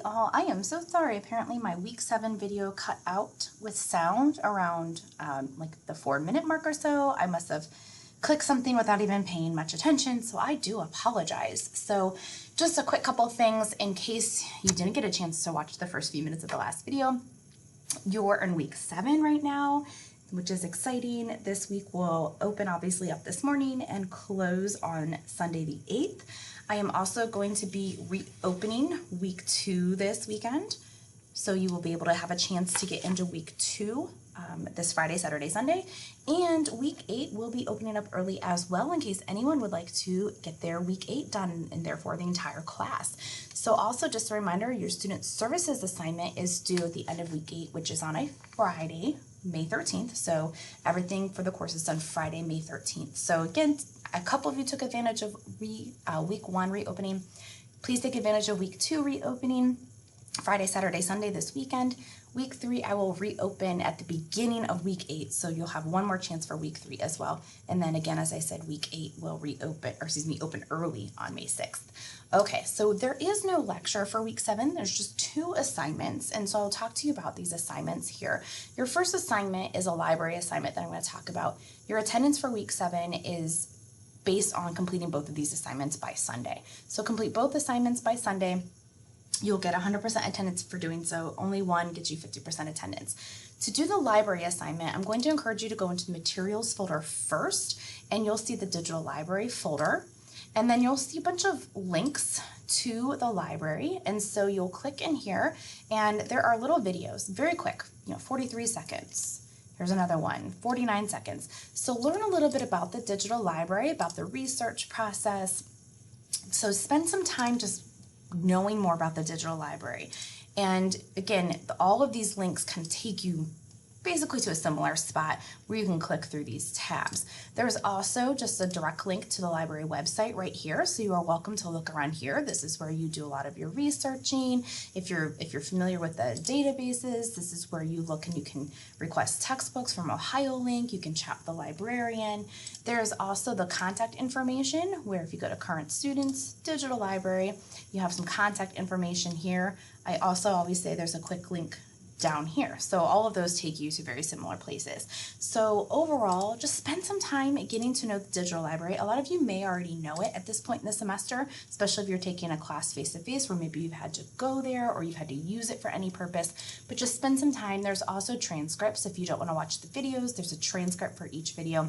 all. I am so sorry. Apparently my week 7 video cut out with sound around like the 4-minute mark or so. I must have clicked something without even paying much attention, so I do apologize. So just a quick couple things in case you didn't get a chance to watch the first few minutes of the last video. You're in week 7 right now, which is exciting. This week will open obviously up this morning and close on Sunday the 8th. I am also going to be reopening week 2 this weekend. So you will be able to have a chance to get into week 2 this Friday, Saturday, Sunday. And week 8 will be opening up early as well in case anyone would like to get their week 8 done and therefore the entire class. So also just a reminder, your student services assignment is due at the end of week 8, which is on a Friday, May 13th. So everything for the course is done Friday, May 13th. So again, a couple of you took advantage of week 1 reopening. Please take advantage of week 2 reopening, Friday, Saturday, Sunday this weekend. Week 3, I will reopen at the beginning of week 8, so you'll have one more chance for week 3 as well. And then again, as I said, week 8 will open early on May 6th. Okay, so there is no lecture for week 7. There's just 2 assignments, and so I'll talk to you about these assignments here. Your first assignment is a library assignment that I'm going to talk about. Your attendance for week 7 is based on completing both of these assignments by Sunday. So complete both assignments by Sunday. You'll get 100% attendance for doing so. Only one gets you 50% attendance. To do the library assignment, I'm going to encourage you to go into the materials folder first, and you'll see the digital library folder. And then you'll see a bunch of links to the library. And so you'll click in here, and there are little videos, very quick, 43 seconds. Here's another one, 49 seconds. So learn a little bit about the digital library, about the research process. So spend some time just knowing more about the digital library. And again, all of these links can take you basically to a similar spot where you can click through these tabs. There's also just a direct link to the library website right here, so you are welcome to look around here. This is where you do a lot of your researching. If you're familiar with the databases, this is where you look and you can request textbooks from OhioLink. You can chat with the librarian. There's also the contact information, where if you go to current students, digital library, you have some contact information here. I also always say there's a quick link down here. So all of those take you to very similar places. So overall, just spend some time getting to know the digital library. A lot of you may already know it at this point in the semester, especially if you're taking a class face-to-face where maybe you've had to go there or you've had to use it for any purpose, but just spend some time. There's also transcripts. If you don't want to watch the videos, there's a transcript for each video,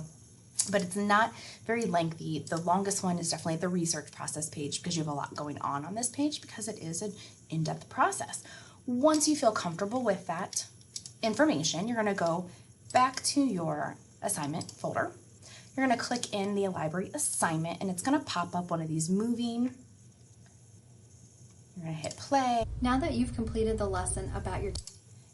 but it's not very lengthy. The longest one is definitely the research process page because you have a lot going on this page because it is an in-depth process. Once you feel comfortable with that information, you're going to go back to your assignment folder. You're going to click in the library assignment, and it's going to pop up one of these moving. You're going to hit play. Now that you've completed the lesson about your,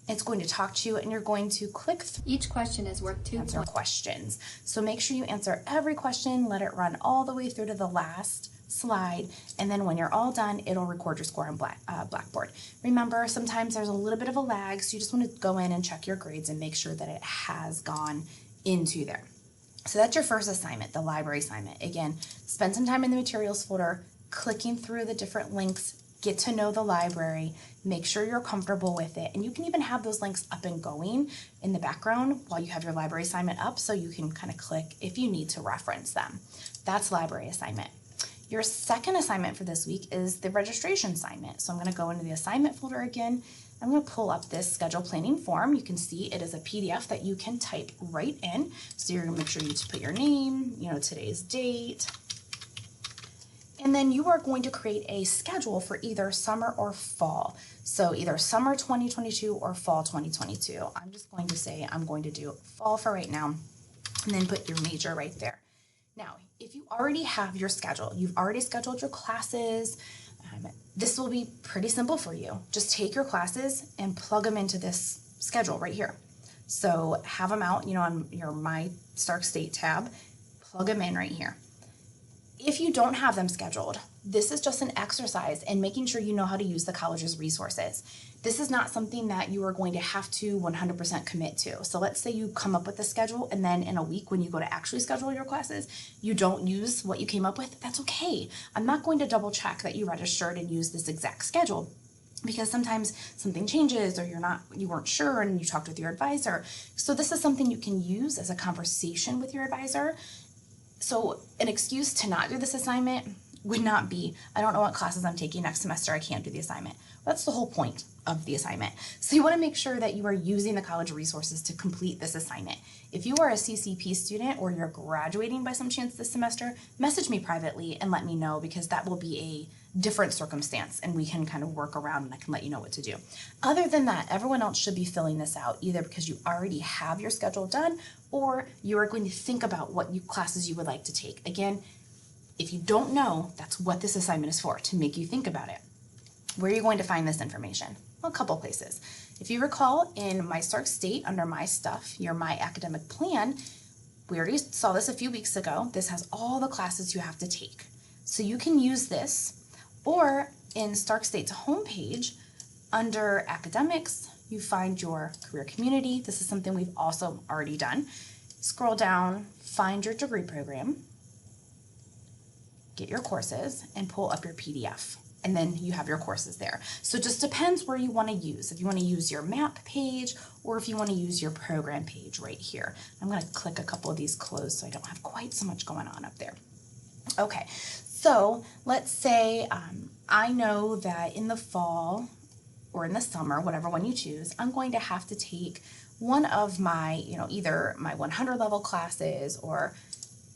it's going to talk to you, and you're going to click through. Each question is worth 2 answer questions. So make sure you answer every question, let it run all the way through to the last slide, and then when you're all done, it'll record your score on Blackboard. Remember, sometimes there's a little bit of a lag, so you just want to go in and check your grades and make sure that it has gone into there. So that's your first assignment, the library assignment. Again, spend some time in the materials folder, clicking through the different links, get to know the library, make sure you're comfortable with it, and you can even have those links up and going in the background while you have your library assignment up, so you can kind of click if you need to reference them. That's library assignment. Your second assignment for this week is the registration assignment. So I'm going to go into the assignment folder again. I'm going to pull up this schedule planning form. You can see it is a PDF that you can type right in. So you're going to make sure you put your name, today's date. And then you are going to create a schedule for either summer or fall. So either summer 2022 or fall 2022. I'm just going to say I'm going to do fall for right now, and then put your major right there. Now, if you already have your schedule, you've already scheduled your classes, this will be pretty simple for you. Just take your classes and plug them into this schedule right here. So have them out, on your My Stark State tab, plug them in right here. If you don't have them scheduled, this is just an exercise in making sure you know how to use the college's resources. This is not something that you are going to have to 100% commit to. So let's say you come up with a schedule and then in a week when you go to actually schedule your classes, you don't use what you came up with. That's okay. I'm not going to double check that you registered and used this exact schedule. because sometimes something changes or you weren't sure and you talked with your advisor. So this is something you can use as a conversation with your advisor. So an excuse to not do this assignment would not be, I don't know what classes I'm taking next semester, I can't do the assignment. That's the whole point of the assignment. So you want to make sure that you are using the college resources to complete this assignment. If you are a CCP student or you're graduating by some chance this semester, message me privately and let me know, because that will be a different circumstance and we can kind of work around and I can let you know what to do. Other than that, everyone else should be filling this out either because you already have your schedule done or you are going to think about what classes you would like to take. Again, if you don't know, that's what this assignment is for, to make you think about it. Where are you going to find this information? Well, a couple places. If you recall, in My Stark State, under My Stuff, your My Academic Plan, we already saw this a few weeks ago. This has all the classes you have to take. So you can use this, or in Stark State's homepage, under Academics, you find your Career Community. This is something we've also already done. Scroll down, find your degree program, get your courses, and pull up your PDF. And then you have your courses there. So it just depends where you want to use. If you want to use your map page or if you want to use your program page right here. I'm going to click a couple of these closed so I don't have quite so much going on up there. Okay, so let's say I know that in the fall or in the summer, whatever one you choose, I'm going to have to take one of my, either my 100 level classes or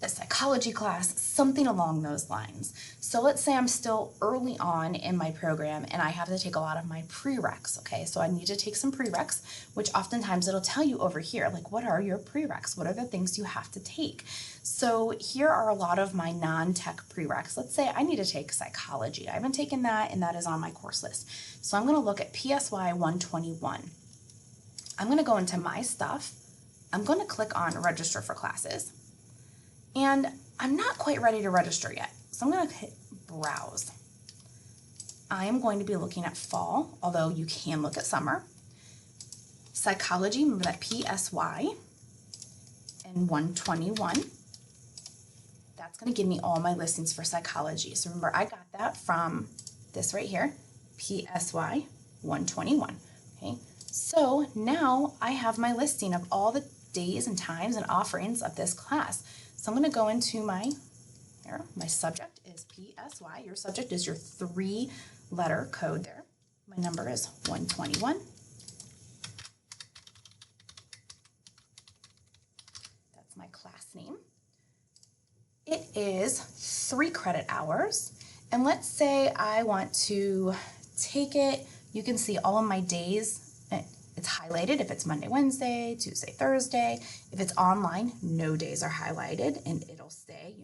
a psychology class, something along those lines. So let's say I'm still early on in my program and I have to take a lot of my prereqs, okay? So I need to take some prereqs, which oftentimes it'll tell you over here, like, what are your prereqs? What are the things you have to take? So here are a lot of my non-tech prereqs. Let's say I need to take psychology. I haven't taken that and that is on my course list. So I'm gonna look at PSY 121. I'm gonna go into My Stuff. I'm gonna click on Register for Classes. And I'm not quite ready to register yet, so I'm going to hit Browse. I am going to be looking at fall, although you can look at summer. Psychology, remember that PSY, and 121. That's going to give me all my listings for psychology. So remember, I got that from this right here, PSY 121. Okay, so now I have my listing of all the days and times and offerings of this class. So I'm going to go into my subject is PSY. Your subject is your 3-letter code there. My number is 121. That's my class name. It is 3 credit hours. And let's say I want to take it. You can see all of my days. It's highlighted if it's Monday, Wednesday, Tuesday, Thursday. If it's online, no days are highlighted and it'll stay,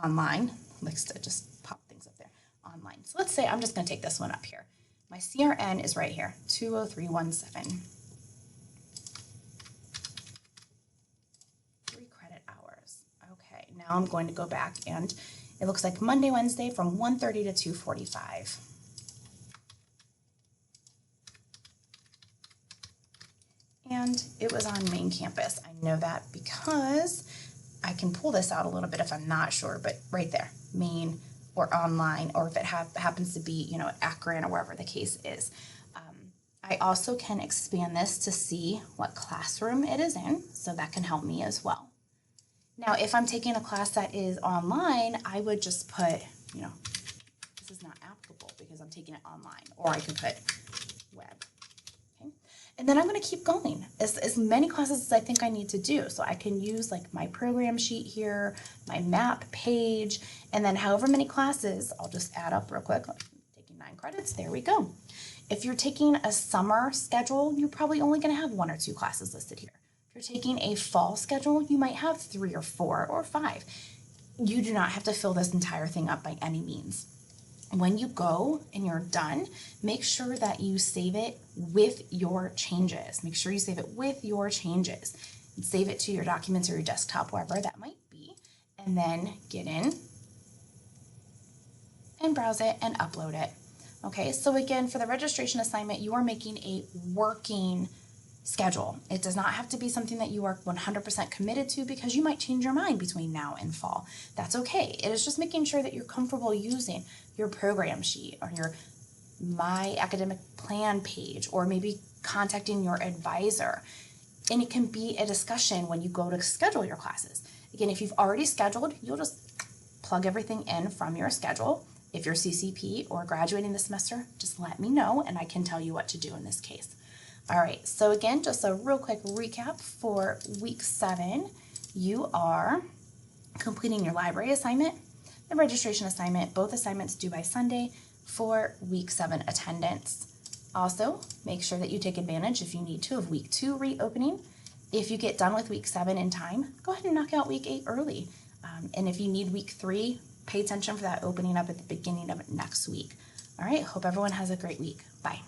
online. Likes to just pop things up there, online. So let's say I'm just going to take this one up here. My CRN is right here, 20317. 3 credit hours. Okay, now I'm going to go back and it looks like Monday, Wednesday from 1:30 to 2:45. And it was on main campus. I know that because I can pull this out a little bit if I'm not sure, but right there, main or online, or if it happens to be, Akron or wherever the case is. I also can expand this to see what classroom it is in, so that can help me as well. Now, if I'm taking a class that is online, I would just put, this is not applicable because I'm taking it online, or I could put web. And then I'm going to keep going as many classes as I think I need to do. So I can use like my program sheet here, my map page, and then however many classes, I'll just add up real quick. Taking 9 credits, there we go. If you're taking a summer schedule, you're probably only going to have 1 or 2 classes listed here. If you're taking a fall schedule, you might have 3 or 4 or 5. You do not have to fill this entire thing up by any means. When you go and you're done, make sure that you save it with your changes. Make sure you save it with your changes. And save it to your documents or your desktop, wherever that might be. And then get in and browse it and upload it. Okay, so again, for the registration assignment, you are making a working schedule. It does not have to be something that you are 100% committed to because you might change your mind between now and fall. That's okay. It is just making sure that you're comfortable using your program sheet or your my academic plan page, or maybe contacting your advisor. And it can be a discussion when you go to schedule your classes. Again, if you've already scheduled, you'll just plug everything in from your schedule. If you're CCP or graduating this semester, just let me know and I can tell you what to do in this case. All right, so again, just a real quick recap for week 7. You are completing your library assignment, the registration assignment, both assignments due by Sunday for week 7 attendance. Also, make sure that you take advantage, if you need to, of week 2 reopening. If you get done with week 7 in time, go ahead and knock out week 8 early. And if you need week 3, pay attention for that opening up at the beginning of next week. All right, hope everyone has a great week. Bye.